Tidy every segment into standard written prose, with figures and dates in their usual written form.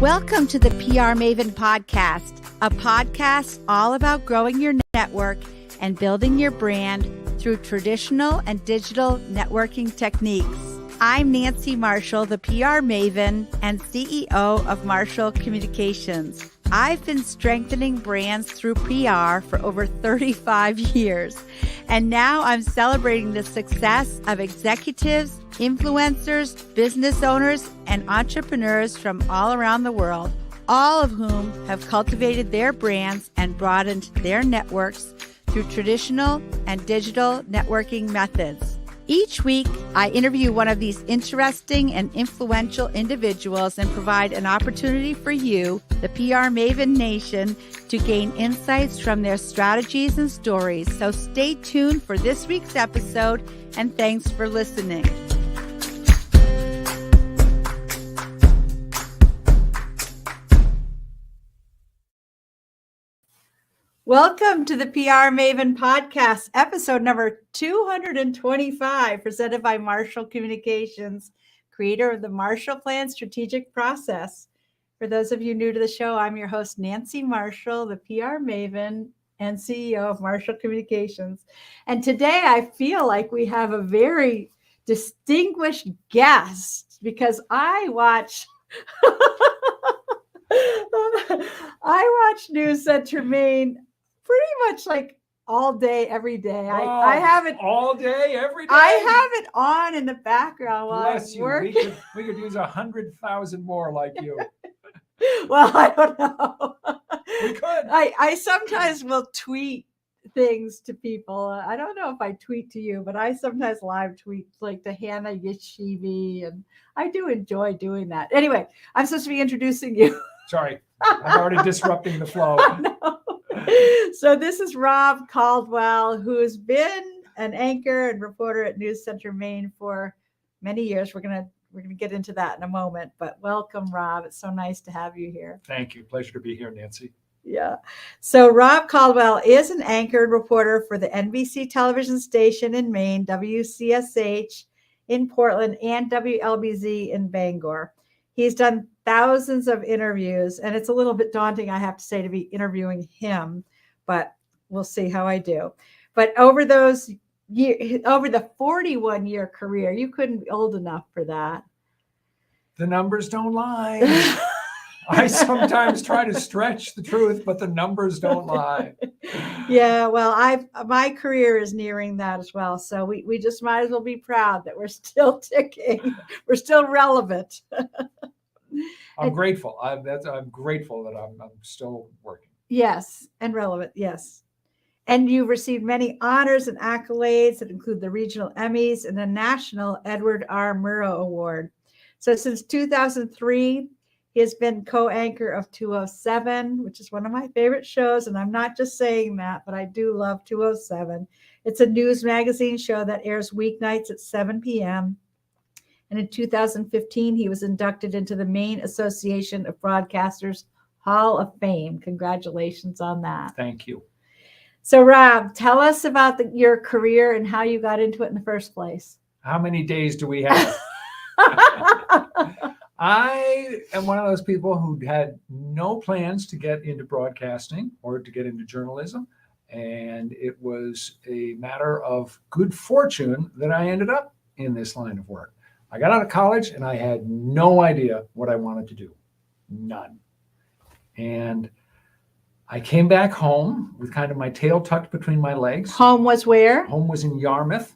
Welcome to the PR Maven Podcast, a podcast all about growing your network and building your brand through traditional and digital networking techniques. I'm Nancy Marshall, the PR Maven and CEO of Marshall Communications. I've been strengthening brands through PR for over 35 years, and now I'm celebrating the success of executives, influencers, business owners, and entrepreneurs from all around the world, all of whom have cultivated their brands and broadened their networks through traditional and digital networking methods. Each week, I interview one of these interesting and influential individuals and provide an opportunity for you, the PR Maven Nation, to gain insights from their strategies and stories. So stay tuned for this week's episode, and thanks for listening. Welcome to the PR Maven Podcast, episode number 225, presented by Marshall Communications, creator of the Marshall Plan Strategic Process. For those of you new to the show, I'm your host, Nancy Marshall, the PR Maven and CEO of Marshall Communications. And today I feel like we have a very distinguished guest because I watch News Center Maine pretty much like all day, every day. I have it all day, every day. I have it on in the background while Bless I'm you. working. We could use 100,000 more like you. Well, I don't know. We could. I sometimes will tweet things to people. I don't know if I tweet to you, but I sometimes live tweet like to Hannah Yeshivi, and I do enjoy doing that. Anyway, I'm supposed to be introducing you. Sorry, I'm already disrupting the flow. So this is Rob Caldwell, who has been an anchor and reporter at News Center Maine for many years. We're gonna get into that in a moment, but welcome, Rob. It's so nice to have you here. Thank you. Pleasure to be here, Nancy. Yeah. So Rob Caldwell is an anchor and reporter for the NBC television station in Maine, WCSH in Portland, and WLBZ in Bangor. He's done thousands of interviews, and it's a little bit daunting, I have to say, to be interviewing him, but we'll see how I do. But over the 41-year career, you couldn't be old enough for that. The numbers don't lie. I sometimes try to stretch the truth, but the numbers don't lie. Yeah, well, my career is nearing that as well. So we just might as well be proud that we're still ticking. We're still relevant. I'm grateful. I'm grateful that I'm still working. Yes, and relevant. Yes. And you've received many honors and accolades that include the regional Emmys and the National Edward R. Murrow Award. So since 2003, he has been co-anchor of 207, which is one of my favorite shows. And I'm not just saying that, but I do love 207. It's a news magazine show that airs weeknights at 7 p.m. And in 2015, he was inducted into the Maine Association of Broadcasters Hall of Fame. Congratulations on that. Thank you. So, Rob, tell us about your career and how you got into it in the first place. How many days do we have? I am one of those people who had no plans to get into broadcasting or to get into journalism. And it was a matter of good fortune that I ended up in this line of work. I got out of college and I had no idea what I wanted to do. None. And I came back home with kind of my tail tucked between my legs. Home was where? Home was in Yarmouth.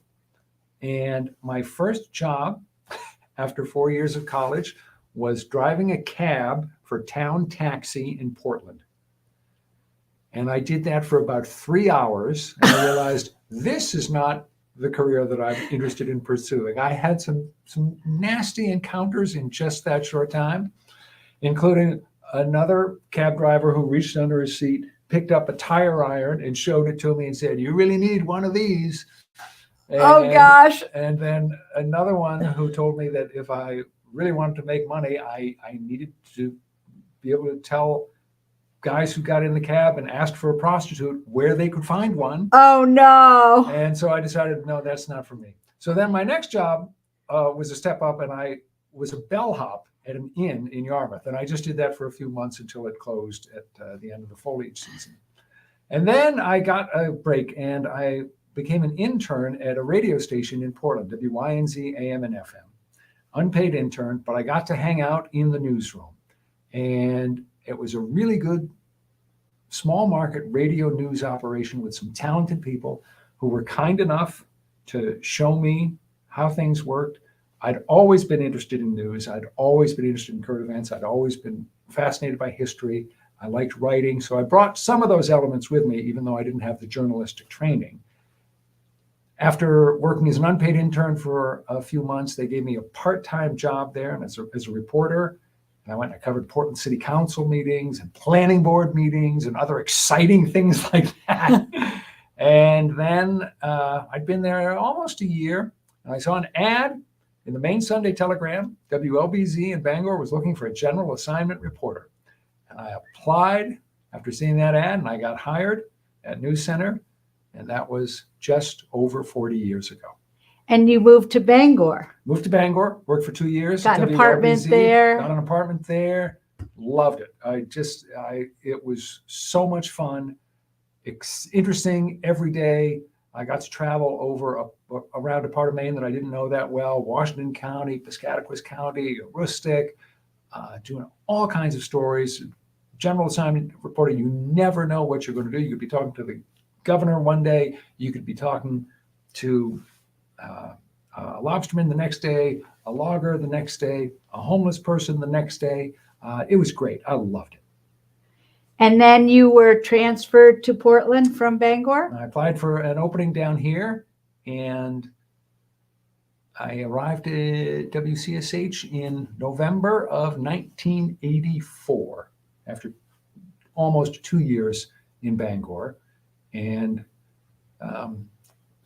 And my first job after 4 years of college was driving a cab for Town Taxi in Portland. And I did that for about 3 hours. And I realized this is not the career that I'm interested in pursuing. I had some nasty encounters in just that short time, including another cab driver who reached under his seat, picked up a tire iron and showed it to me and said, "You really need one of these." Gosh. And then another one who told me that if I really wanted to make money, I needed to be able to tell guys who got in the cab and asked for a prostitute where they could find one. Oh, no. And so I decided, no, that's not for me. So then my next job was a step up, and I was a bellhop at an inn in Yarmouth. And I just did that for a few months until it closed at the end of the foliage season. And then I got a break and I became an intern at a radio station in Portland, WYNZ AM and FM. Unpaid intern, but I got to hang out in the newsroom. And it was a really good small market radio news operation with some talented people who were kind enough to show me how things worked. I'd always been interested in news. I'd always been interested in current events. I'd always been fascinated by history. I liked writing. So I brought some of those elements with me, even though I didn't have the journalistic training. After working as an unpaid intern for a few months, they gave me a part-time job there and as a reporter. And I went and I covered Portland City Council meetings and planning board meetings and other exciting things like that. And then I'd been there almost a year. And I saw an ad in the Main Sunday Telegram. WLBZ in Bangor was looking for a general assignment reporter. And I applied after seeing that ad, and I got hired at News Center. And that was just over 40 years ago. And you moved to Bangor. Moved to Bangor, worked for 2 years. Got an apartment there. Got an apartment there. Loved it. It was so much fun. Interesting every day. I got to travel over around a part of Maine that I didn't know that well, Washington County, Piscataquis County, Aroostook, doing all kinds of stories. General assignment reporter, you never know what you're going to do. You could be talking to the governor one day. You could be talking to a lobsterman the next day, a logger the next day, a homeless person the next day. It was great. I loved it. And then you were transferred to Portland from Bangor? I applied for an opening down here, and I arrived at WCSH in November of 1984, after almost 2 years in Bangor. And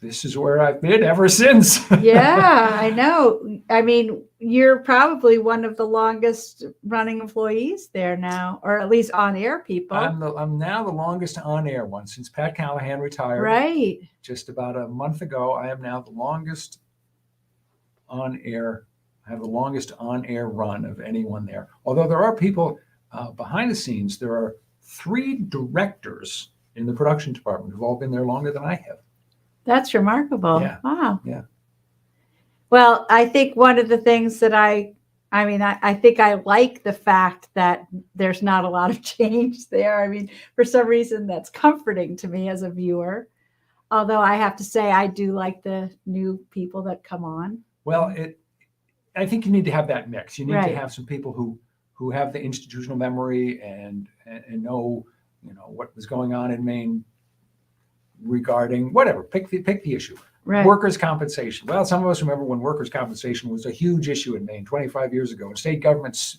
this is where I've been ever since. Yeah, I know. I mean, you're probably one of the longest running employees there now, or at least on air people. I'm now the longest on air one since Pat Callahan retired. Right. Just about a month ago, I am now the longest on air. I have the longest on air run of anyone there. Although there are people behind the scenes, there are 3 directors in the production department who've all been there longer than I have. That's remarkable. Yeah. Wow. Yeah. Well, I think one of the things that I think I like the fact that there's not a lot of change there. I mean, for some reason that's comforting to me as a viewer. Although I have to say I do like the new people that come on. Well, I think you need to have that mix. You need Right. to have some people who have the institutional memory and know, what was going on in Maine regarding whatever, pick the issue. Right. Workers' compensation. Well, some of us remember when workers' compensation was a huge issue in Maine 25 years ago, and state governments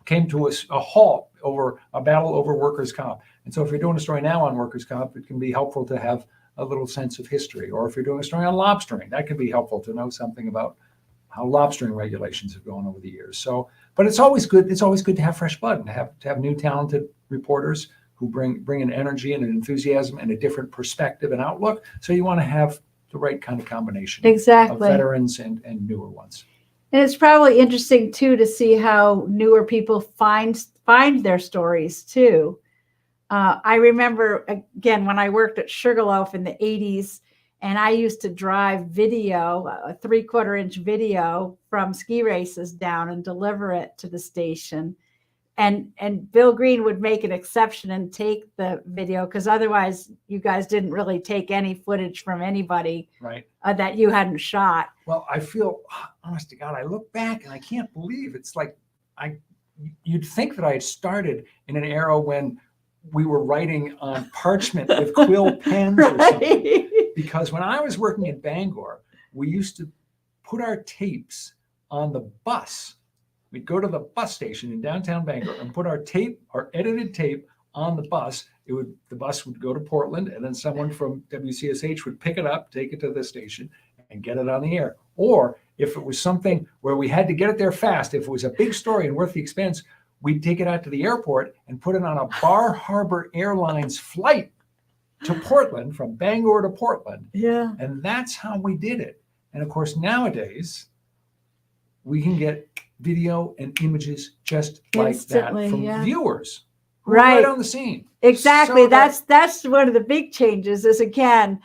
came to a halt over a battle over workers' comp. And so if you're doing a story now on workers' comp, it can be helpful to have a little sense of history. Or if you're doing a story on lobstering, that can be helpful to know something about how lobstering regulations have gone over the years. So, but it's always good. It's always good to have fresh blood and to have new talented reporters who bring an energy and an enthusiasm and a different perspective and outlook. So you want to have the right kind of combination Exactly. of veterans and newer ones. And it's probably interesting too to see how newer people find their stories too. I remember again when I worked at Sugarloaf in the 80s, and I used to drive video, a 3/4 inch video from ski races down and deliver it to the station. And Bill Green would make an exception and take the video because otherwise you guys didn't really take any footage from anybody Right. That you hadn't shot. Well, I feel, honest to God, I look back and I can't believe it's like you'd think that I had started in an era when we were writing on parchment with quill pens or something. Because when I was working in Bangor, we used to put our tapes on the bus. We'd go to the bus station in downtown Bangor and put our edited tape on the bus. The bus would go to Portland, and then someone from WCSH would pick it up, take it to the station, and get it on the air. Or if it was something where we had to get it there fast, if it was a big story and worth the expense, we'd take it out to the airport and put it on a Bar Harbor Airlines flight to Portland, from Bangor to Portland. Yeah. And that's how we did it. And of course, nowadays, we can get video and images just like Instantly, that from yeah. viewers who are Right. right on the scene. Exactly. So That's one of the big changes is, again,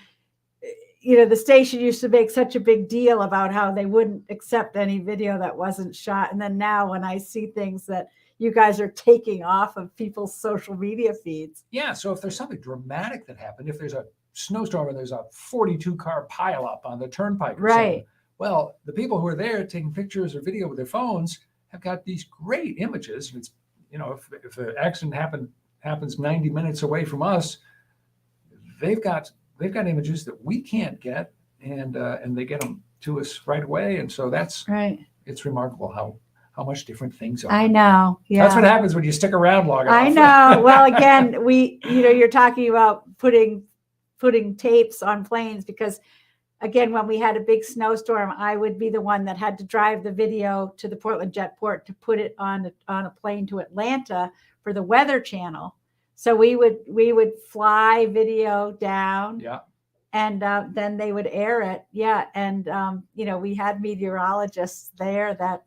the station used to make such a big deal about how they wouldn't accept any video that wasn't shot. And then now when I see things that you guys are taking off of people's social media feeds. Yeah. So if there's something dramatic that happened, if there's a snowstorm and there's a 42-car pileup on the turnpike or something, well, the people who are there taking pictures or video with their phones have got these great images. And it's, if the accident happens 90 minutes away from us, they've got images that we can't get, and they get them to us right away. And so that's right. It's remarkable how much different things are. I know. Yeah. That's what happens when you stick around long enough. I know. Well, again, you're talking about putting tapes on planes, because again, when we had a big snowstorm, I would be the one that had to drive the video to the Portland Jetport to put it on a plane to Atlanta for the Weather Channel. So we would fly video down, yeah, and then they would air it, yeah. And we had meteorologists there that,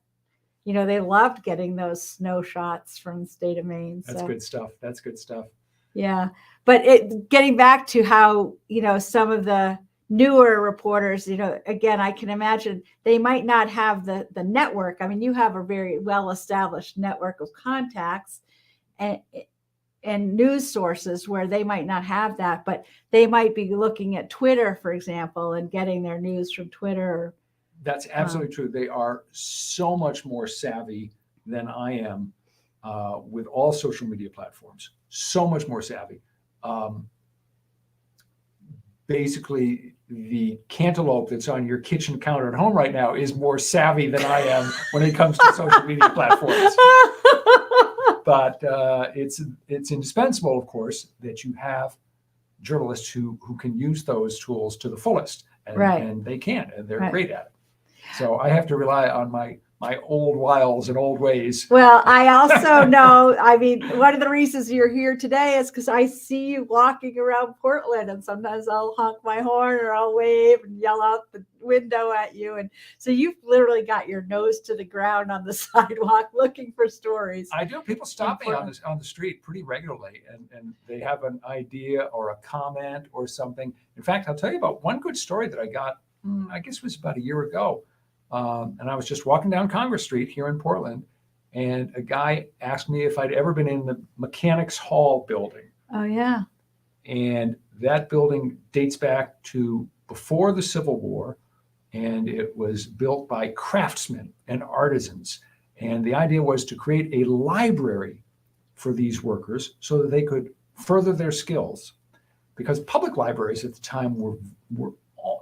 they loved getting those snow shots from the state of Maine. That's good stuff. That's good stuff. Yeah, but getting back to how some of the newer reporters, again, I can imagine they might not have the network. I mean, you have a very well-established network of contacts and news sources where they might not have that, but they might be looking at Twitter, for example, and getting their news from Twitter. That's absolutely true. They are so much more savvy than I am with all social media platforms. So much more savvy. Basically, the cantaloupe that's on your kitchen counter at home right now is more savvy than I am when it comes to social media platforms. But it's indispensable, of course, that you have journalists who can use those tools to the fullest, and they can, and they're great at it. So I have to rely on my old wiles and old ways. Well, I also know, I mean, one of the reasons you're here today is because I see you walking around Portland, and sometimes I'll honk my horn or I'll wave and yell out the window at you. And so you've literally got your nose to the ground on the sidewalk looking for stories. I do. People stop me on the street pretty regularly, and they have an idea or a comment or something. In fact, I'll tell you about one good story that I got, I guess it was about a year ago. And I was just walking down Congress Street here in Portland, and a guy asked me if I'd ever been in the Mechanics Hall building. Oh, yeah. And that building dates back to before the Civil War, and it was built by craftsmen and artisans. And the idea was to create a library for these workers so that they could further their skills. Because public libraries at the time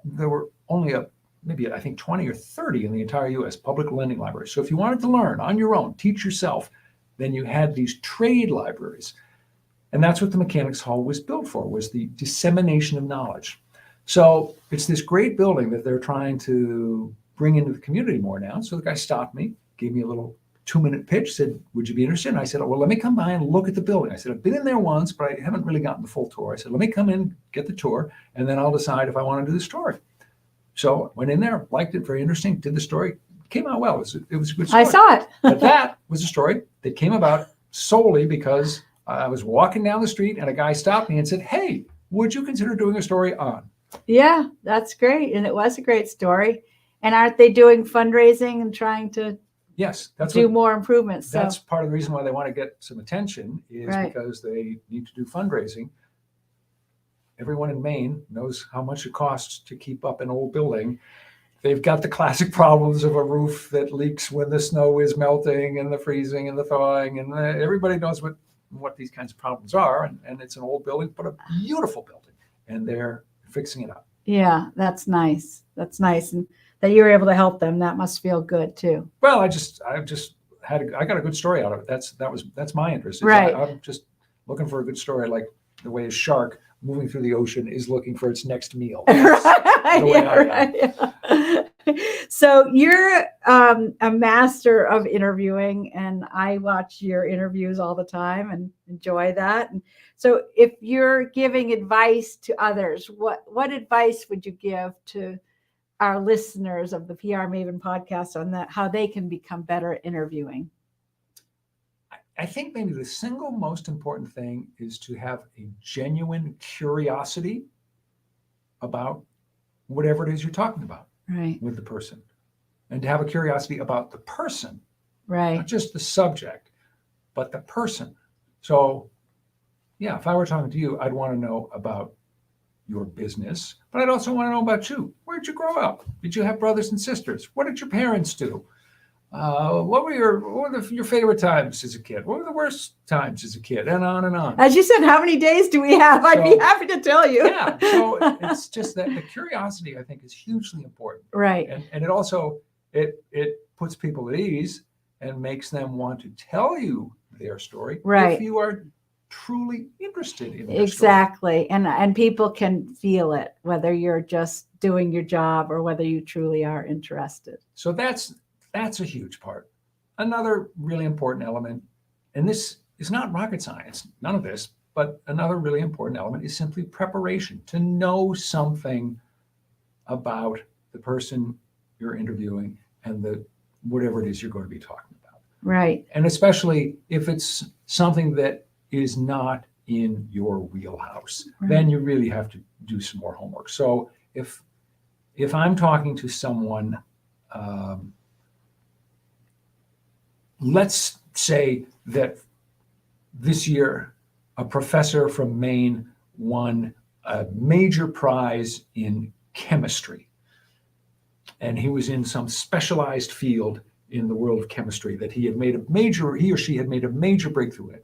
there were only maybe I think 20 or 30 in the entire U.S. public lending libraries. So if you wanted to learn on your own, teach yourself, then you had these trade libraries. And that's what the Mechanics Hall was built for, was the dissemination of knowledge. So it's this great building that they're trying to bring into the community more now. So the guy stopped me, gave me a little 2-minute pitch, said, would you be interested? And I said, well, let me come by and look at the building. I said, I've been in there once, but I haven't really gotten the full tour. I said, let me come in, get the tour, and then I'll decide if I want to do the story. So went in there, liked it, very interesting, did the story, came out well. It was a good story. I saw it. But that was a story that came about solely because I was walking down the street and a guy stopped me and said, hey, would you consider doing a story on? Yeah, that's great. And it was a great story. And aren't they doing fundraising and trying to do more improvements? That's part of the reason why they want to get some attention is because they need to do fundraising. Everyone in Maine knows how much it costs to keep up an old building. They've got the classic problems of a roof that leaks when the snow is melting and the freezing and the thawing. And everybody knows what these kinds of problems are. And it's an old building, but a beautiful building. And they're fixing it up. Yeah, that's nice. That's nice. And that you were able to help them. That must feel good too. Well, I got a good story out of it. That's my interest. Right. I'm just looking for a good story, like the way a shark moving through the ocean is looking for its next meal. So you're a master of interviewing, and I watch your interviews all the time and enjoy that. And so if you're giving advice to others, what advice would you give to our listeners of the PR Maven podcast on that, how they can become better at interviewing? I think maybe the single most important thing is to have a genuine curiosity about whatever it is you're talking about with the person, and to have a curiosity about the person, not just the subject, but the person. So, yeah, if I were talking to you, I'd want to know about your business, but I'd also want to know about you. Where'd you grow up? Did you have brothers and sisters? What did your parents do? What were your favorite times as a kid? What were the worst times as a kid? And on and on. As you said, how many days do we have? I'd be happy to tell you. Yeah. So it's just that the curiosity, I think, is hugely important. Right. And it also, it puts people at ease and makes them want to tell you their story. Right. If you are truly interested in their exactly. story. And people can feel it, whether you're just doing your job or whether you truly are interested. So that's a huge part. Another really important element, and this is not rocket science, none of this, but another really important element is simply preparation, to know something about the person you're interviewing and whatever it is you're going to be talking about. Right. And especially if it's something that is not in your wheelhouse, then you really have to do some more homework. So if I'm talking to someone, let's say that this year a professor from Maine won a major prize in chemistry, and he was in some specialized field in the world of chemistry that he or she had made a major breakthrough in.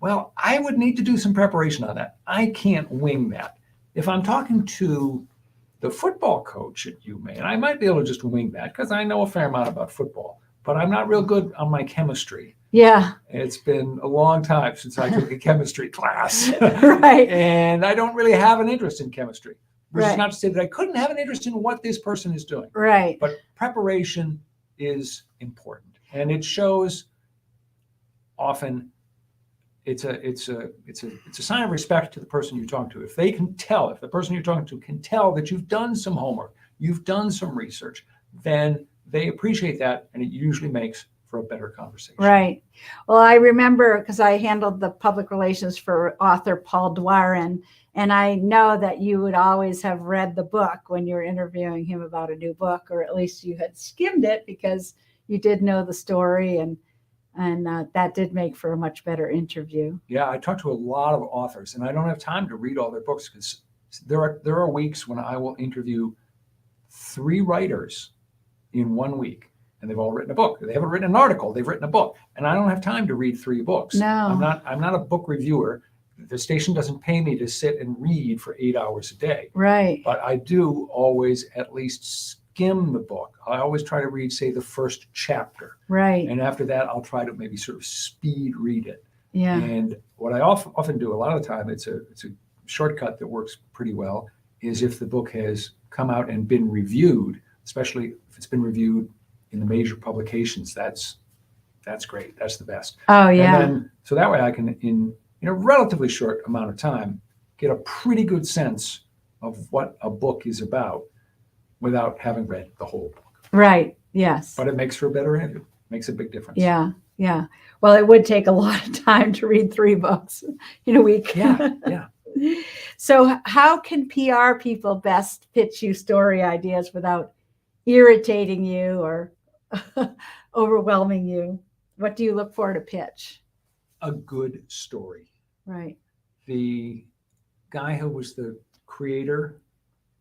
Well, I would need to do some preparation on that. I can't wing that. If I'm talking to the football coach at UMaine, I might be able to just wing that because I know a fair amount about football, but I'm not real good on my chemistry. Yeah. It's been a long time since I took a chemistry class. Right. And I don't really have an interest in chemistry, which Right. is not to say that I couldn't have an interest in what this person is doing. Right. But preparation is important. And it shows often it's a sign of respect to the person you're talking to. If the person you're talking to can tell that you've done some homework, you've done some research, then they appreciate that, and it usually makes for a better conversation. Right. Well, I remember because I handled the public relations for author Paul Dwarin, and I know that you would always have read the book when you were interviewing him about a new book, or at least you had skimmed it because you did know the story, and that did make for a much better interview. Yeah, I talk to a lot of authors, and I don't have time to read all their books because there are weeks when I will interview 3 writers in 1 week, and they've all written a book. They haven't written an article; they've written a book, and I don't have time to read 3 books. No, I'm not a book reviewer. The station doesn't pay me to sit and read for 8 hours a day. Right. But I do always at least skim the book. I always try to read, say, the first chapter. Right. And after that, I'll try to maybe sort of speed read it. Yeah. And what I often do, a lot of the time, it's a shortcut that works pretty well, is if the book has come out and been reviewed, especially if it's been reviewed in the major publications, that's great. That's the best. Oh, yeah. And then, so that way I can, in a relatively short amount of time, get a pretty good sense of what a book is about without having read the whole book. Right. Yes. But it makes for a better interview. Makes a big difference. Yeah. Yeah. Well, it would take a lot of time to read 3 books in a week. Yeah. Yeah. So how can PR people best pitch you story ideas without irritating you or overwhelming you? What do you look for to pitch? A good story. Right. The guy who was the creator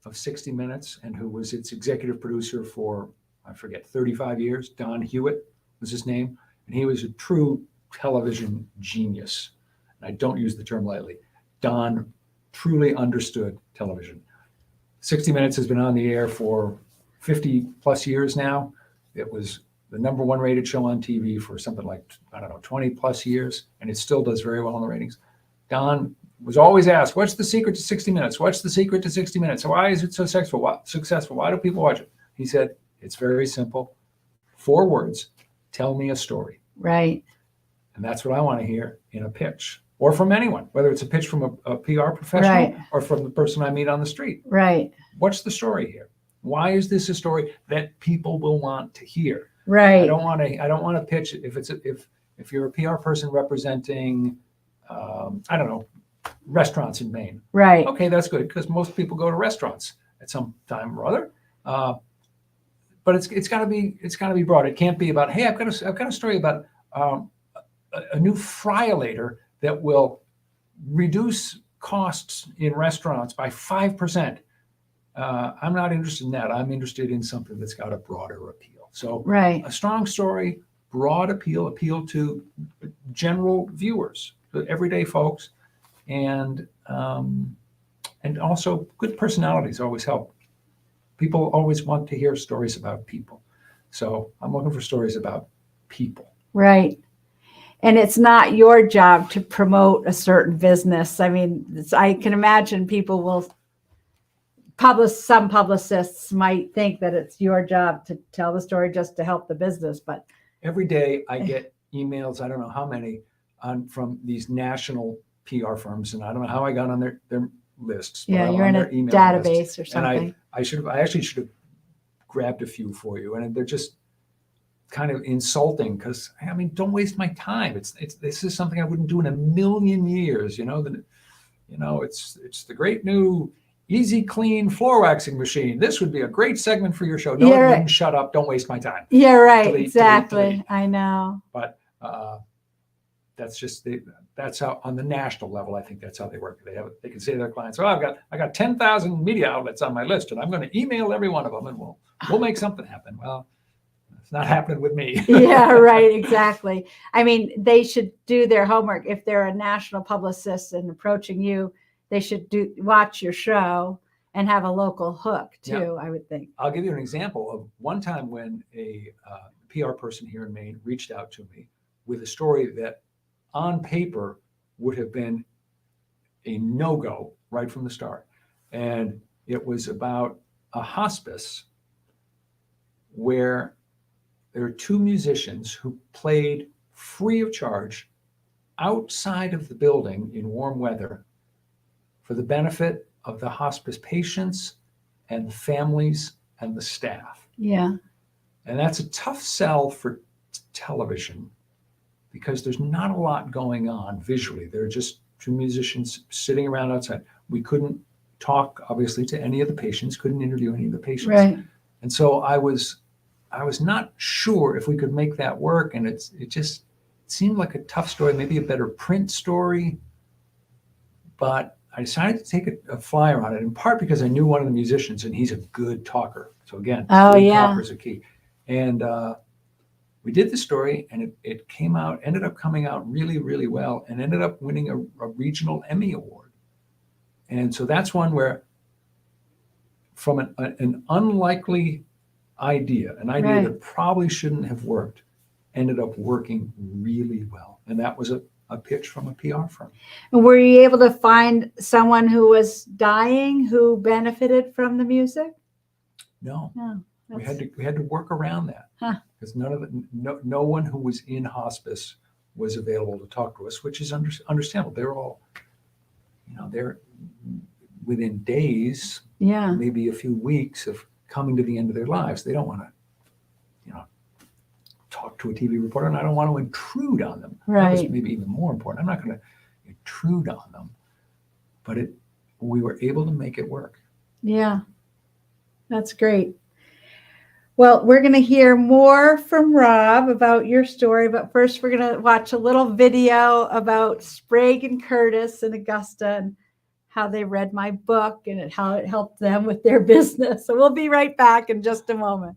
of 60 Minutes and who was its executive producer for, I forget, 35 years, Don Hewitt was his name. And he was a true television genius. And I don't use the term lightly. Don truly understood television. 60 Minutes has been on the air for 50 plus years now. It was the #1 rated show on TV for something like, 20 plus years, and it still does very well in the ratings. Don was always asked, what's the secret to 60 Minutes? What's the secret to 60 Minutes? Why is it so successful? Why do people watch it? He said, it's very simple. 4 words, tell me a story. Right. And that's what I want to hear in a pitch, or from anyone, whether it's a pitch from a PR professional or from the person I meet on the street. Right. What's the story here? Why is this a story that people will want to hear? Right. I don't want to pitch it if you're a PR person representing, I don't know, restaurants in Maine. Right. Okay, that's good because most people go to restaurants at some time or other. But it's got to be broad. It can't be about, hey, I've got a story about a new fryolator that will reduce costs in restaurants by 5%. I'm not interested in that. I'm interested in something that's got a broader appeal. So right. A strong story, broad appeal to general viewers, the everyday folks, and also good personalities always help. People always want to hear stories about people. So I'm looking for stories about people. Right. And it's not your job to promote a certain business. I mean, I can imagine people will some publicists might think that it's your job to tell the story just to help the business, but every day I get emails, I don't know how many, from these national PR firms, and I don't know how I got on their lists. Yeah, you're in a database or something. And I actually should have grabbed a few for you, and they're just kind of insulting because, I mean, don't waste my time. This is something I wouldn't do in a million years. It's the great new Easy Clean floor waxing machine. This would be a great segment for your show. No, it wouldn't. Shut up. Don't waste my time. Yeah, right. Exactly. I know. But that's how on the national level, I think that's how they work. They can say to their clients, "Oh, I got 10,000 media outlets on my list, and I'm going to email every one of them, and we'll make something happen." Well, it's not happening with me. Yeah, right. Exactly. I mean, they should do their homework. If they're a national publicist and approaching you, they should watch your show and have a local hook too, I would think. I'll give you an example of one time when a PR person here in Maine reached out to me with a story that on paper would have been a no-go right from the start. And it was about a hospice where there are two musicians who played free of charge outside of the building in warm weather for the benefit of the hospice patients and the families and the staff. Yeah. And that's a tough sell for television because there's not a lot going on visually. There are just two musicians sitting around outside. We couldn't talk, obviously, to any of the patients, couldn't interview any of the patients. Right. And so I was not sure if we could make that work. And it just seemed like a tough story, maybe a better print story. But I decided to take a flyer on it, in part because I knew one of the musicians and he's a good talker. So again, talker is a key. And we did the story, and it ended up coming out really, really well, and ended up winning a regional Emmy Award. And so that's one where, from an unlikely idea, right. that probably shouldn't have worked, ended up working really well. And that was a pitch from a PR firm. And were you able to find someone who was dying who benefited from the music? No. We had to work around that because no one who was in hospice was available to talk to us, which is understandable. They're all, they're within days, maybe a few weeks of coming to the end of their lives. They don't want to, talk to a TV reporter, and I don't want to intrude on them. Right. That was maybe even more important. I'm not going to intrude on them, but we were able to make it work. Yeah, that's great. Well, we're going to hear more from Rob about your story, but first we're going to watch a little video about Sprague and Curtis in Augusta and how they read my book and how it helped them with their business. So we'll be right back in just a moment.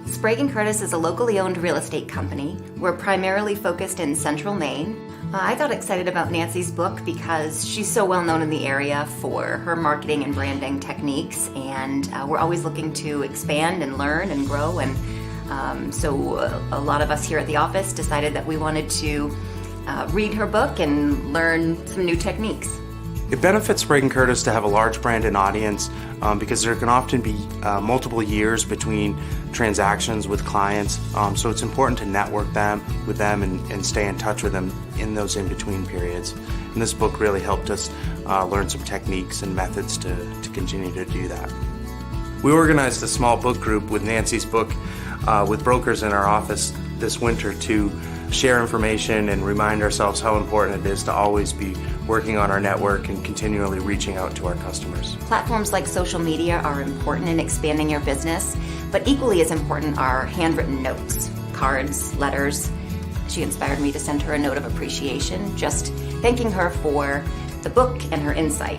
Sprague & Curtis is a locally owned real estate company. We're primarily focused in central Maine. I got excited about Nancy's book because she's so well known in the area for her marketing and branding techniques, and we're always looking to expand and learn and grow. And so a lot of us here at the office decided that we wanted to read her book and learn some new techniques. It benefits Sprague & Curtis to have a large brand and audience, because there can often be multiple years between transactions with clients. So it's important to network with them and stay in touch with them in those in-between periods. And this book really helped us learn some techniques and methods to continue to do that. We organized a small book group with Nancy's book with brokers in our office this winter to share information and remind ourselves how important it is to always be working on our network and continually reaching out to our customers. Platforms like social media are important in expanding your business, but equally as important are handwritten notes, cards, letters. She inspired me to send her a note of appreciation, just thanking her for the book and her insight.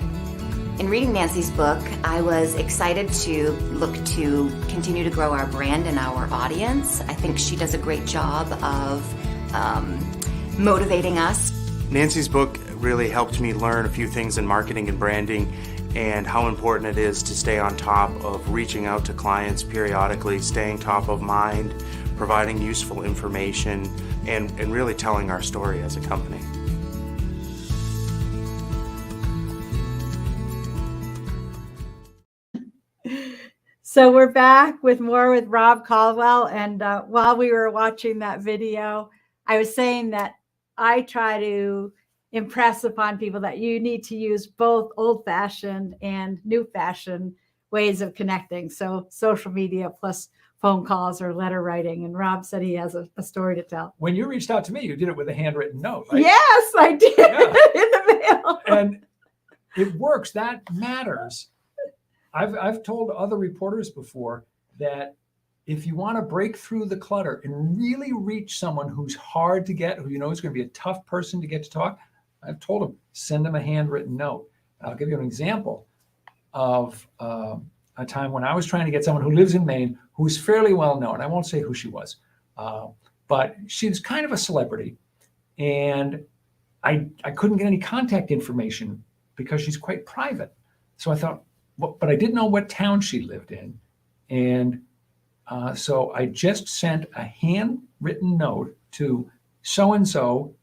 In reading Nancy's book, I was excited to look to continue to grow our brand and our audience. I think she does a great job of motivating us. Nancy's book really helped me learn a few things in marketing and branding and how important it is to stay on top of reaching out to clients periodically, staying top of mind, providing useful information, and really telling our story as a company. So we're back with more with Rob Caldwell. And while we were watching that video, I was saying that I try to impress upon people that you need to use both old-fashioned and new-fashioned ways of connecting. So social media plus phone calls or letter writing. And Rob said he has a story to tell. When you reached out to me, you did it with a handwritten note, right? Yes, I did. Yeah. In the mail. And it works. That matters. I've told other reporters before that if you want to break through the clutter and really reach someone who's hard to get, who you know is going to be a tough person to get to talk, I've told them, send them a handwritten note. And I'll give you an example of a time when I was trying to get someone who lives in Maine, who's fairly well known. I won't say who she was, but she's kind of a celebrity. And I couldn't get any contact information because she's quite private. So I thought, but I didn't know what town she lived in. And so I just sent a handwritten note to so-and-so,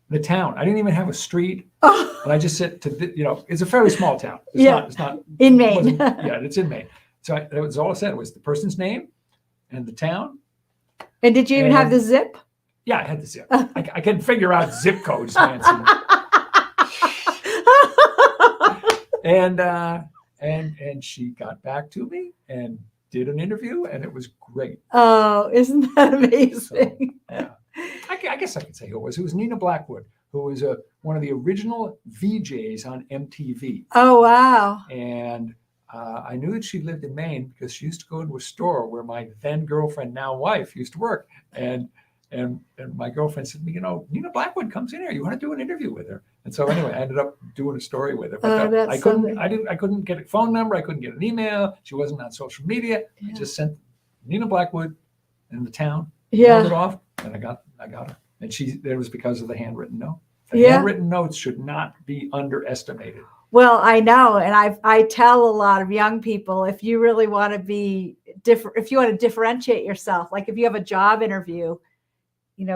the town. I didn't even have a street. But I just said it's a fairly small town. It's not in Maine. It's in Maine. So that was all I said was the person's name and the town. And did you even have the zip? Yeah, I had the zip. I can figure out zip codes, Nancy. And she got back to me and did an interview, and it was great. Oh, isn't that amazing? So, yeah. I guess I could say who it was. It was Nina Blackwood, who was one of the original VJs on MTV. Oh, wow. And I knew that she lived in Maine because she used to go to a store where my then girlfriend, now wife, used to work. And my girlfriend said to me, Nina Blackwood comes in here. You want to do an interview with her? And so anyway, I ended up doing a story with her. But I couldn't get a phone number. I couldn't get an email. She wasn't on social media. Yeah. I just sent Nina Blackwood in the town. Mailed it off, and I got her. And it was because of the handwritten note. The handwritten notes should not be underestimated. Well, I know, and I tell a lot of young people, if you really want to be different, if you want to differentiate yourself, like if you have a job interview,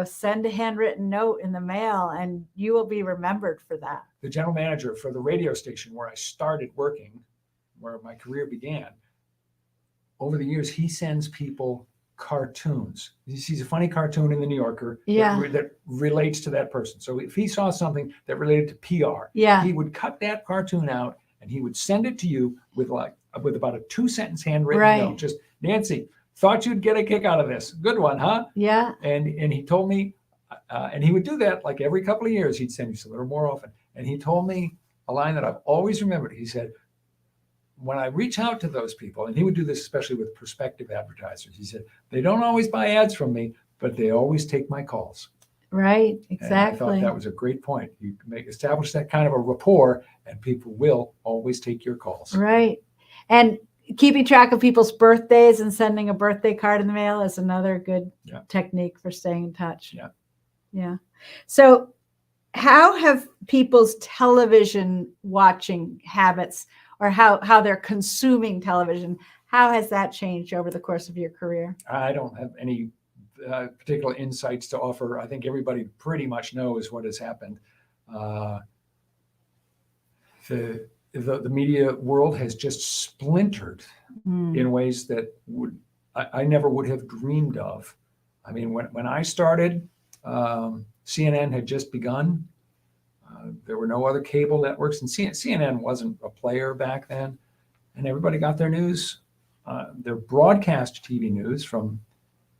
send a handwritten note in the mail and you will be remembered for that. The general manager for the radio station where I started working, where my career began, over the years, he sends people cartoons. He sees a funny cartoon in the New Yorker that relates to that person. So if he saw something that related to PR, he would cut that cartoon out and he would send it to you with about a 2-sentence handwritten note. Just, Nancy, thought you'd get a kick out of this. Good one, huh? Yeah. And he told me, and he would do that like every couple of years. He'd send me a little more often. And he told me a line that I've always remembered. He said, when I reach out to those people, and he would do this especially with prospective advertisers, he said, they don't always buy ads from me, but they always take my calls. Right, exactly. And I thought that was a great point. You establish that kind of a rapport, and people will always take your calls. Right. And keeping track of people's birthdays and sending a birthday card in the mail is another good technique for staying in touch. Yeah. Yeah. So how have people's television watching habits or how they're consuming television, how has that changed over the course of your career? I don't have any particular insights to offer. I think everybody pretty much knows what has happened. the media world has just splintered in ways that I never would have dreamed of. I mean, when I started, CNN had just begun. There were no other cable networks, and CNN wasn't a player back then. And everybody got their news, their broadcast TV news from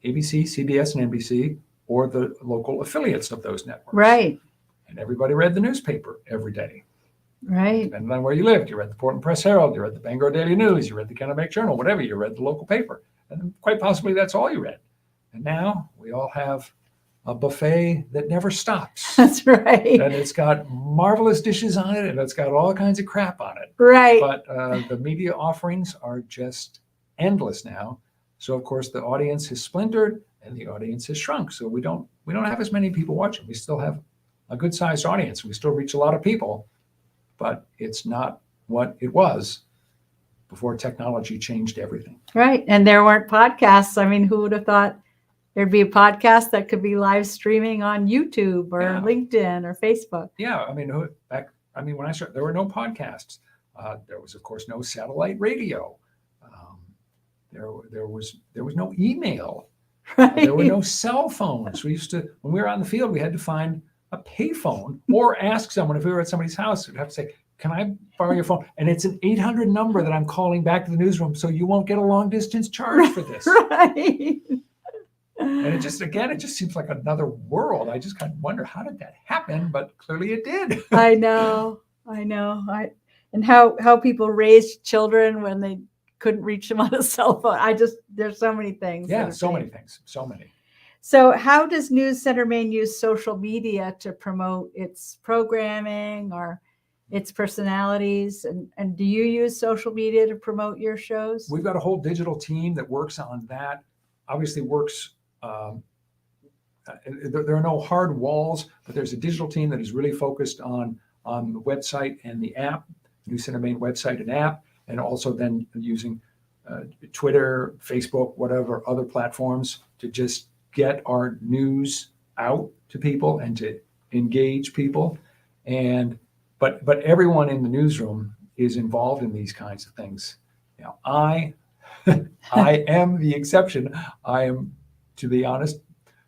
ABC, CBS, and NBC, or the local affiliates of those networks. Right. And everybody read the newspaper every day. Right. Depending on where you lived, you read the Portland Press Herald, you read the Bangor Daily News, you read the Kennebec Journal, whatever, you read the local paper. And quite possibly that's all you read. And now we all have a buffet that never stops. That's right. And it's got marvelous dishes on it, and it's got all kinds of crap on it. Right. But the media offerings are just endless now. So of course the audience has splintered and the audience has shrunk. So we don't have as many people watching. We still have a good sized audience. We still reach a lot of people, but it's not what it was before technology changed everything. Right. And there weren't podcasts. I mean, who would have thought there'd be a podcast that could be live streaming on YouTube or LinkedIn or Facebook? Yeah. I mean, when I started, there were no podcasts. There was, of course, no satellite radio. There was no email. Right. There were no cell phones. We used to, when we were out in the field, we had to find a payphone or ask someone. If we were at somebody's house, we'd have to say, "Can I borrow your phone?" And it's an 800 number that I'm calling back to the newsroom, so you won't get a long distance charge for this. Right. And it just seems like another world. I just kind of wonder, how did that happen? But clearly it did. I know. And how people raised children when they couldn't reach them on a cell phone. There's so many things. Yeah, so many things. So many. So how does News Center Maine use social media to promote its programming or its personalities? And do you use social media to promote your shows? We've got a whole digital team that works on that. Obviously works. There are no hard walls, but there's a digital team that is really focused on the website and the app, News Center Maine website and app, and also then using Twitter, Facebook, whatever other platforms to just get our news out to people and to engage people. But everyone in the newsroom is involved in these kinds of things. Now, I am the exception. I am, to be honest,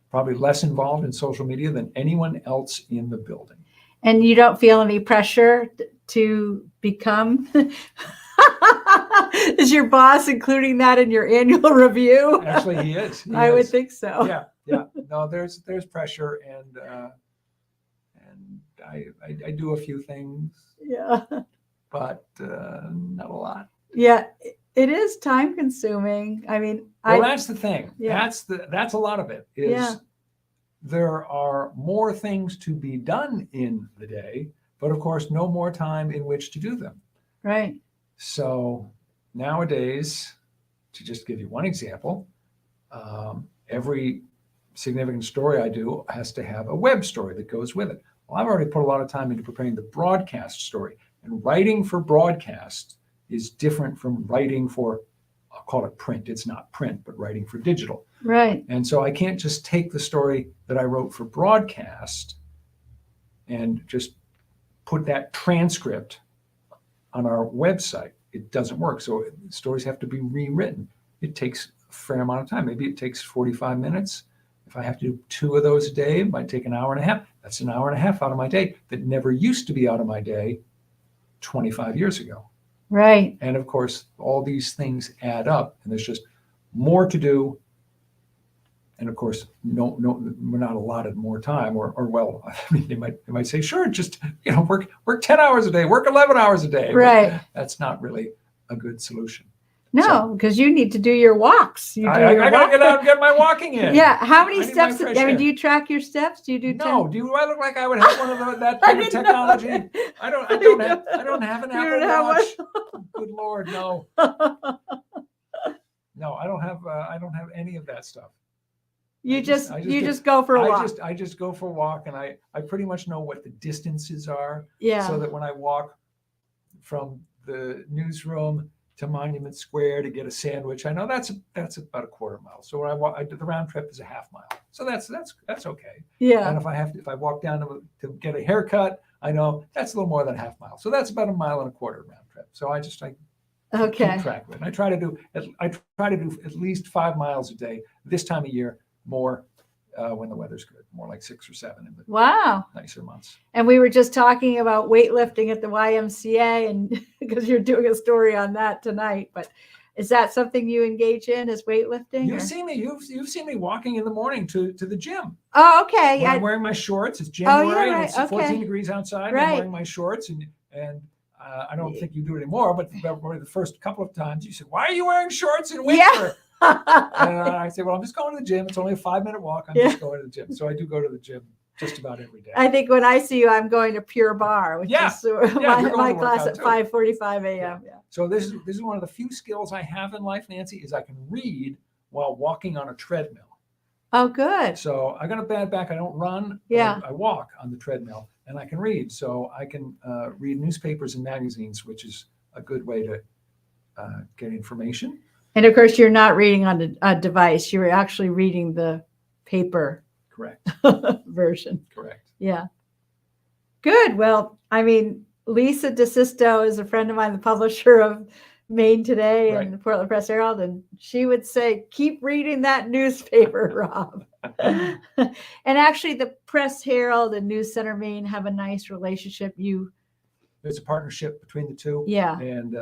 probably less involved in social media than anyone else in the building. And you don't feel any pressure to become? Is your boss including that in your annual review? Actually, he is. I would think so. Yeah. No, there's pressure, and I do a few things. Yeah. But not a lot. Yeah, it is time consuming. I mean, that's the thing. Yeah. That's a lot of it. There are more things to be done in the day, but of course, no more time in which to do them. Right. So nowadays, to just give you one example, every significant story I do has to have a web story that goes with it. Well, I've already put a lot of time into preparing the broadcast story, and writing for broadcast is different from writing for, I'll call it print. It's not print, but writing for digital. Right. And so I can't just take the story that I wrote for broadcast and just put that transcript on our website. It doesn't work. So stories have to be rewritten. It takes a fair amount of time. Maybe it takes 45 minutes. If I have to do 2 of those a day, it might take an hour and a half. That's an hour and a half out of my day that never used to be out of my day 25 years ago. Right. And of course, all these things add up, and there's just more to do. And of course, no, we're not allotted more time, or well, I mean, they might say, sure, just work 10 hours a day, work 11 hours a day. Right. But that's not really a good solution. No, because you need to do your walks. I gotta get out and get my walking in. Yeah. How many steps? Do you track your steps? Do you do? No. 10? Do I look like I would have one of that type of technology? I don't have an Apple Watch. Good Lord, no. No, I don't have any of that stuff. You just go for a walk. I just go for a walk, and I pretty much know what the distances are. Yeah. So that when I walk from the newsroom to Monument Square to get a sandwich, I know that's about a quarter mile. So when I walk, the round trip is a half mile. So that's okay. Yeah. And if I walk down to get a haircut, I know that's a little more than a half mile. So that's about 1.25 miles round trip. So I Okay. keep track of it. And I try to do at least 5 miles a day this time of year, more when the weather's good, more like 6 or 7 in the Wow. nicer months. And we were just talking about weightlifting at the YMCA, and because you're doing a story on that tonight, but is that something you engage in, is weightlifting? You've seen me walking in the morning to the gym. Oh, okay. I'm wearing my shorts. It's January and it's 14 degrees outside. And I'm wearing my shorts and I don't think you do it anymore, but the first couple of times you said, "Why are you wearing shorts in winter?" Yeah. And I say, "Well, I'm just going to the gym. It's only a 5-minute walk. I'm just going to the gym." So I do go to the gym just about every day. I think when I see you, I'm going to Pure Bar, which is my class at 5:45 a.m. Yeah. So this is one of the few skills I have in life, Nancy, is I can read while walking on a treadmill. Oh, good. So I got a bad back. I don't run. Yeah. I walk on the treadmill, and I can read. So I can read newspapers and magazines, which is a good way to get information. And of course, you're not reading on a device. You're actually reading the paper Correct. version. Correct. Yeah. Good. Well, I mean, Lisa DeSisto is a friend of mine, the publisher of Maine Today and the Portland Press Herald, and she would say, "Keep reading that newspaper, Rob." And actually, the Press Herald and News Center Maine have a nice relationship. There's a partnership between the two. Yeah. And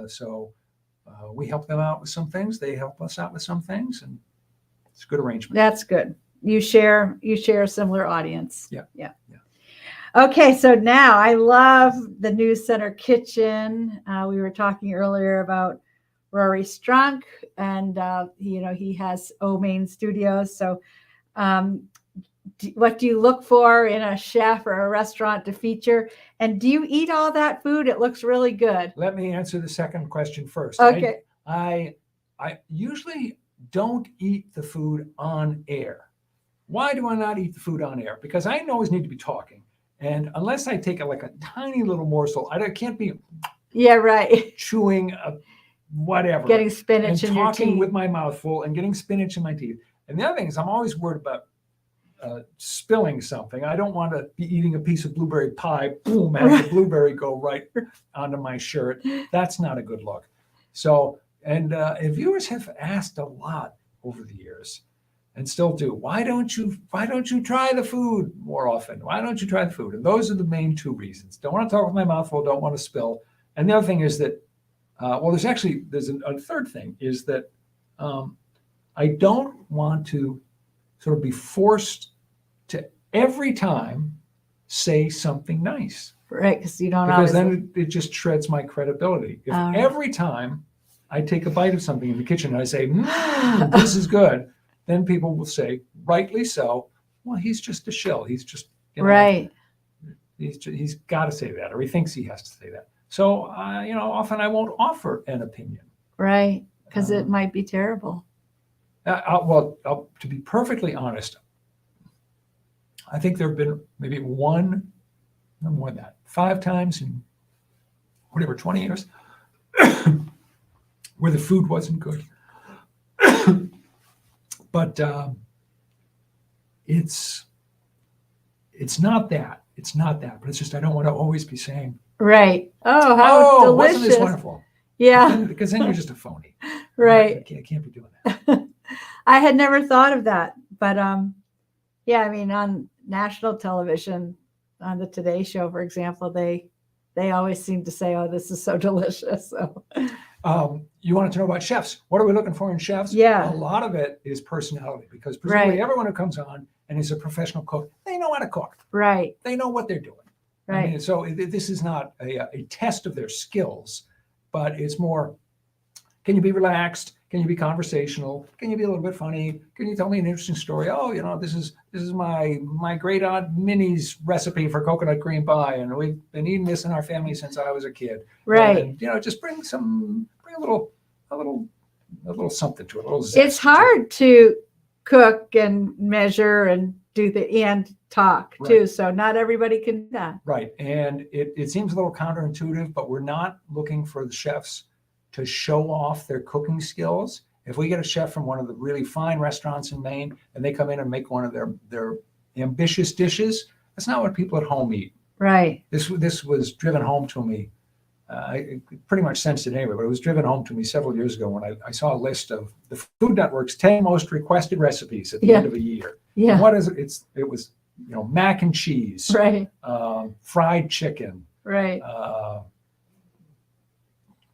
so we help them out with some things. They help us out with some things, and it's a good arrangement. That's good. You share a similar audience. Yeah. Yeah. Okay, so now I love the News Center kitchen. We were talking earlier about Rory Strunk, and he has Maine Studios. So, what do you look for in a chef or a restaurant to feature? And do you eat all that food? It looks really good. Let me answer the second question first. Okay. I usually don't eat the food on air. Why do I not eat the food on air? Because I always need to be talking. And unless I take a tiny little morsel, I can't be chewing whatever. Getting spinach in your teeth. Talking with my mouth full and getting spinach in my teeth. And the other thing is I'm always worried about spilling something. I don't want to be eating a piece of blueberry pie, boom, have the blueberry go right onto my shirt. That's not a good look. So, and viewers have asked a lot over the years, and still do. Why don't you try the food more often? Why don't you try the food? And those are the main two reasons. Don't want to talk with my mouth full, don't want to spill. And the other thing is that, there's a third thing, is that I don't want to sort of be forced to every time say something nice. Right, because you don't Because then it just shreds my credibility. If every time I take a bite of something in the kitchen and I say, this is good, then people will say, rightly so, well, he's just a shill. He's just, right. He's got to say that, or he thinks he has to say that. So, often I won't offer an opinion. Right, because it might be terrible. To be perfectly honest, I think there have been maybe no more than that, 5 times in 20 years, where the food wasn't good. But it's not that. It's not that. But it's just I don't want to always be saying, right. Oh, how delicious. Wasn't this wonderful? Yeah. Because then you're just a phoney. Right. I can't be doing that. I had never thought of that. But on national television, on the Today Show, for example, they always seem to say, "Oh, this is so delicious." So. You wanted to know about chefs. What are we looking for in chefs? Yeah. A lot of it is personality, because presumably everyone who comes on and is a professional cook, they know how to cook. Right. They know what they're doing. Right. So this is not a test of their skills, but it's more, can you be relaxed? Can you be conversational? Can you be a little bit funny? Can you tell me an interesting story? Oh, this is my great aunt Minnie's recipe for coconut cream pie, and we've been eating this in our family since I was a kid. Right. And, just bring a little something to it. A little zest. It's hard to cook and measure and and talk too. So not everybody can do that. Right. And it seems a little counterintuitive, but we're not looking for the chefs to show off their cooking skills. If we get a chef from one of the really fine restaurants in Maine and they come in and make one of their ambitious dishes, that's not what people at home eat. Right. This was driven home to me. I pretty much sensed it anyway, but it was driven home to me several years ago when I saw a list of the Food Network's 10 most requested recipes at the end of a year. Yeah. And what is it? It was mac and cheese, Right. Fried chicken, Right.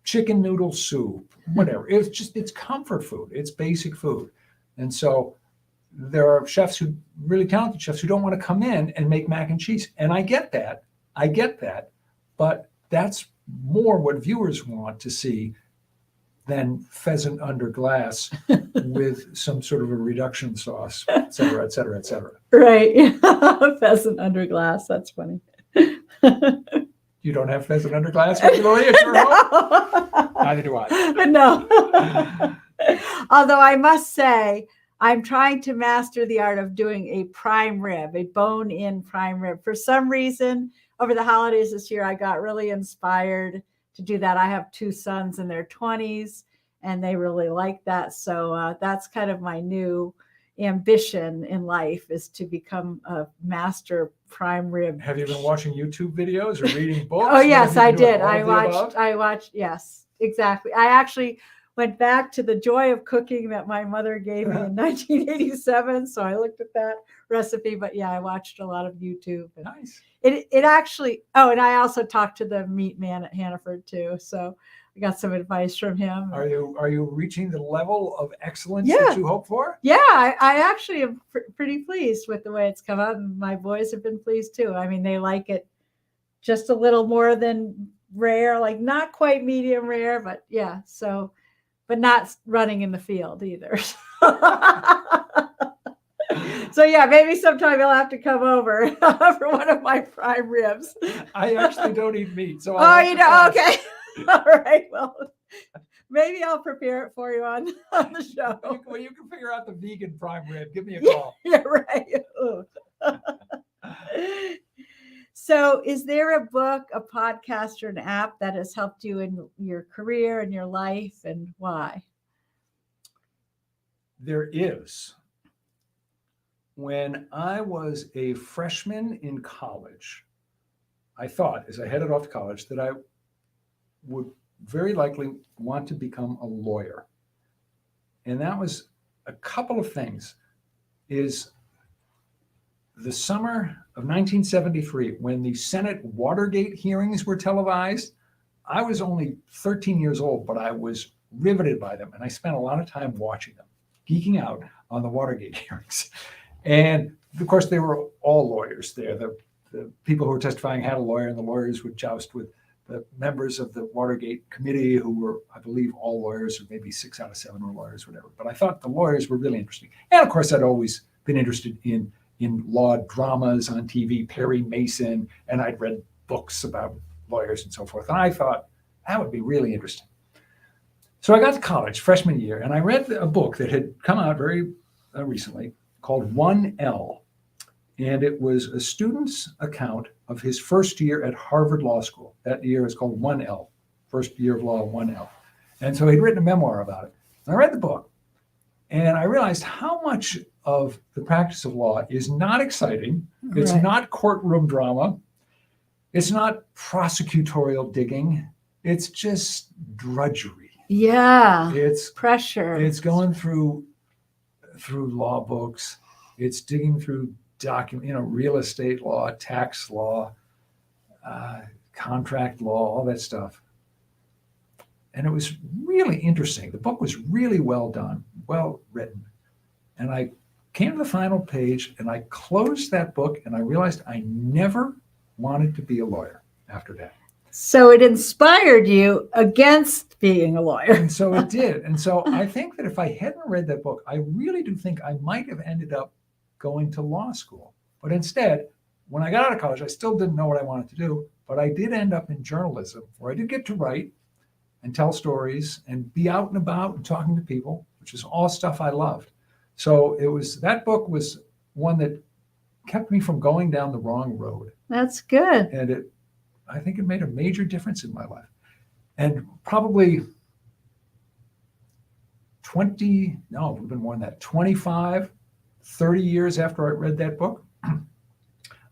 Chicken noodle soup, whatever. It's comfort food. It's basic food. And so there are really talented chefs who don't want to come in and make mac and cheese. And I get that. But that's more what viewers want to see than pheasant under glass with some sort of a reduction sauce, et cetera, et cetera, et cetera. Right. Pheasant under glass. That's funny. You don't have pheasant under glass regularly at your home? Neither do I. But no. Although I must say, I'm trying to master the art of doing a prime rib, a bone-in prime rib. For some reason, over the holidays this year, I got really inspired to do that. I have 2 sons in their 20s, and they really like that. So that's kind of my new ambition in life, is to become a master prime rib. Have you been watching YouTube videos or reading books? Oh, yes, I did. I watched. Yes, exactly. I actually went back to the joy of cooking that my mother gave me in 1987. So I looked at that recipe, but yeah, I watched a lot of YouTube. And Nice. It actually, and I also talked to the meat man at Hannaford too. So I got some advice from him. Are you reaching the level of excellence that you hope for? Yeah, I actually am pretty pleased with the way it's come out, and my boys have been pleased too. I mean, they like it just a little more than rare, like not quite medium rare, but yeah. So, but not running in the field either. So yeah, maybe sometime you'll have to come over for one of my prime ribs. I actually don't eat meat, so you know, okay. All right. Well, maybe I'll prepare it for you on the show. Well, you can figure out the vegan prime rib. Give me a call. Yeah, right. So is there a book, a podcast, or an app that has helped you in your career and your life, and why? There is. When I was a freshman in college, I thought, as I headed off to college, that I would very likely want to become a lawyer. And that was a couple of things. Is the summer of 1973, when the Senate Watergate hearings were televised, I was only 13 years old, but I was riveted by them. And I spent a lot of time watching them, geeking out on the Watergate hearings. And of course, they were all lawyers there. The people who were testifying had a lawyer, and the lawyers would joust with the members of the Watergate committee, who were, I believe, all lawyers, or maybe 6 out of 7 were lawyers, whatever. But I thought the lawyers were really interesting. And of course, I'd always been interested in law dramas on TV, Perry Mason, and I'd read books about lawyers and so forth. And I thought that would be really interesting. So I got to college, freshman year, and I read a book that had come out very recently called 1L. And it was a student's account of his first year at Harvard Law School. That year is called 1L, first year of law, 1L. And so he'd written a memoir about it. And I read the book, and I realized how much of the practice of law is not exciting. It's not courtroom drama. It's not prosecutorial digging. It's just drudgery. Yeah. It's pressure. It's going through law books. It's digging through real estate law, tax law, contract law, all that stuff. And it was really interesting. The book was really well done, well written. And I came to the final page, and I closed that book, and I realized I never wanted to be a lawyer after that. So it inspired you against being a lawyer. And so it did. And so I think that if I hadn't read that book, I really do think I might have ended up going to law school. But instead, when I got out of college, I still didn't know what I wanted to do, but I did end up in journalism, where I did get to write and tell stories and be out and about and talking to people, which is all stuff I loved. So that book was one that kept me from going down the wrong road. That's good. And I think it made a major difference in my life. And probably 25, 30 years after I read that book, I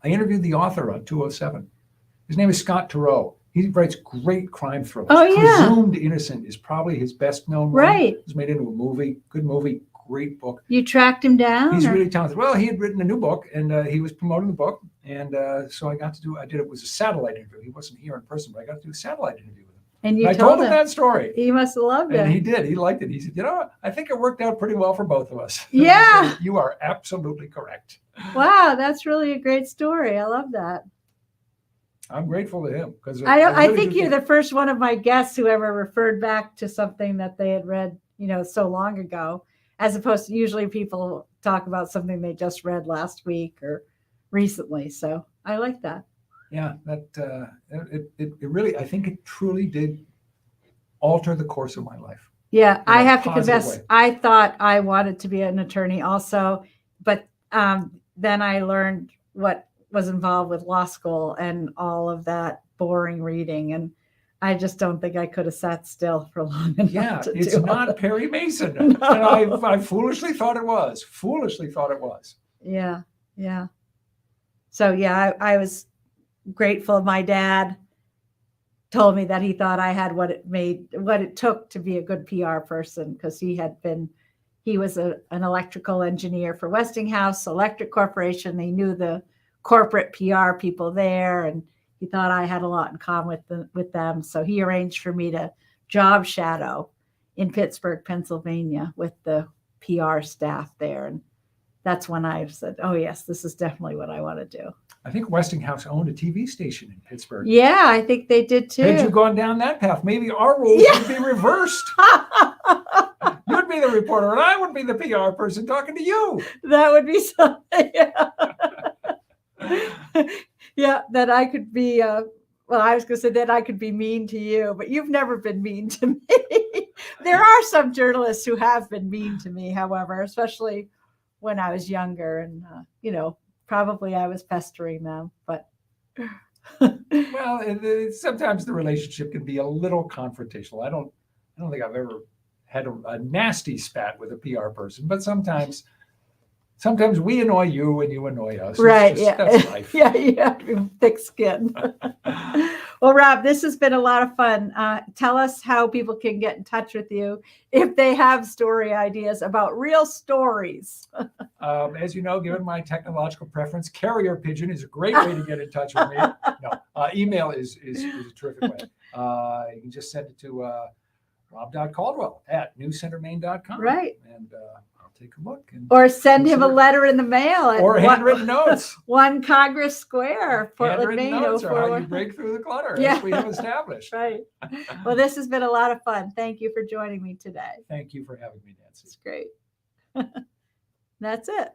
interviewed the author on 207. His name is Scott Turow. He writes great crime thrillers. Oh, yeah. Presumed Innocent is probably his best known one. Right. It was made into a movie. Good movie. Great book. You tracked him down? He's really talented. Well, he had written a new book, and he was promoting the book. And so I did it was a satellite interview. He wasn't here in person, but I got to do a satellite interview with him. And you I told him that story. He must have loved it. And he did. He liked it. He said, I think it worked out pretty well for both of us. Yeah. Said, you are absolutely correct. Wow, that's really a great story. I love that. I'm grateful to him because I think you're the first one of my guests who ever referred back to something that they had read, so long ago, as opposed to usually people talk about something they just read last week or recently. So I like that. Yeah, that it really, I think it truly did alter the course of my life. Yeah, I have to positive confess, way. I thought I wanted to be an attorney also, but then I learned what was involved with law school and all of that boring reading, and I just don't think I could have sat still for long enough. Yeah, to it's do not all Perry Mason. No. And I foolishly thought it was. Yeah. So yeah, I was grateful. My dad told me that he thought I had what it took to be a good PR person, because he was an electrical engineer for Westinghouse Electric Corporation. He knew the corporate PR people there, and he thought I had a lot in common with them. So he arranged for me to job shadow in Pittsburgh, Pennsylvania, with the PR staff there. And that's when I said, oh yes, this is definitely what I want to do. I think Westinghouse owned a TV station in Pittsburgh. Yeah, I think they did too. Had you gone down that path, maybe our roles would be reversed. You'd be the reporter and I would be the PR person talking to you. That would be something. Yeah, that I could be, I was going to say that I could be mean to you, but you've never been mean to me. There are some journalists who have been mean to me, however, especially when I was younger, and, probably I was pestering them, but. Well, sometimes the relationship can be a little confrontational. I don't think I've ever had a nasty spat with a PR person, but sometimes we annoy you and you annoy us. Right. That's life. Yeah. You have to be thick skin. Well, Rob, this has been a lot of fun. Tell us how people can get in touch with you if they have story ideas about real stories. As you know, given my technological preference, carrier pigeon is a great way to get in touch with me. No, email is a terrific way. You can just send it to rob.caldwell@newscentermaine.com. Right. And I'll take a look. Or send him a letter in the mail. Or handwritten notes. 1 Congress Square, Portland, Maine. Notes are how you break through the clutter, as we have established. Right. Well, this has been a lot of fun. Thank you for joining me today. Thank you for having me, Nancy. It's great. That's it.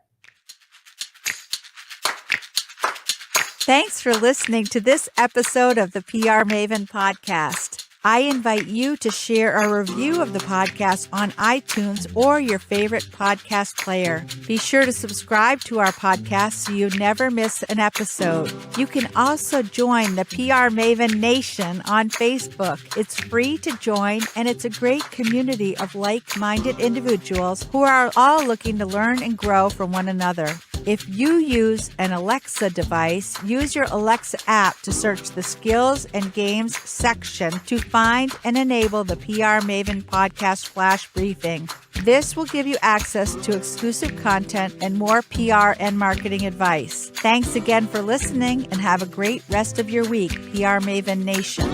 Thanks for listening to this episode of the PR Maven Podcast. I invite you to share a review of the podcast on iTunes or your favorite podcast player. Be sure to subscribe to our podcast so you never miss an episode. You can also join the PR Maven Nation on Facebook. It's free to join, and it's a great community of like-minded individuals who are all looking to learn and grow from one another. If you use an Alexa device, use your Alexa app to search the skills and games section to find and enable the PR Maven Podcast Flash Briefing. This will give you access to exclusive content and more PR and marketing advice. Thanks again for listening, and have a great rest of your week, PR Maven Nation.